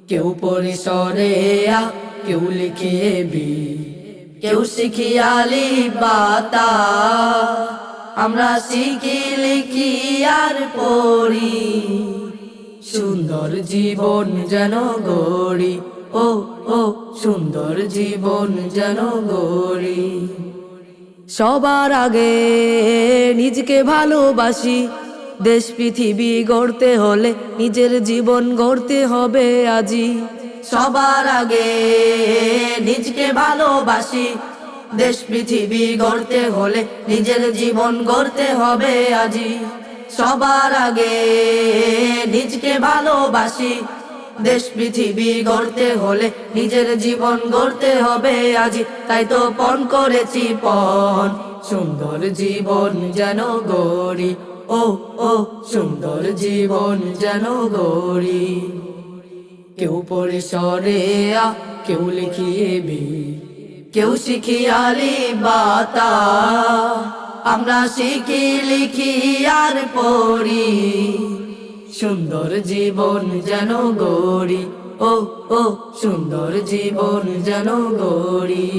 কেউ পরিসরে আ, কেউ লিখে বি, কেউ শিখি আলিফ বা তা। আমরা শিখি লিখি আর পড়ি, সুন্দর জীবন যেন গড়ি। ও ও সুন্দর জীবন যেন গড়ি। সবার আগে নিজকে ভালোবাসি, দেশ পৃথিবী গড়তে হলে নিজের জীবন গড়তে হবে আজি। সবার আগে নিজকে ভালোবাসি, দেশ পৃথিবী গড়তে হলে নিজের জীবন গড়তে হবে আজি। সবার আগে নিজকে ভালোবাসি, দেশ পৃথিবী গড়তে হলে নিজের জীবন গড়তে হবে আজি। তাই তো পণ করেছি পণ, সুন্দর জীবন যেন গড়ি। ও ও সুন্দর জীবন যেন গড়ি। কেউ পরিসরে আ, কেউ লিখিয়ে বি, কেউ শিখি আলিফ বা তা। আমরা শিখি লিখি আর পড়ি, সুন্দর জীবন যেন গড়ি। ও ও সুন্দর জীবন যেন গড়ি।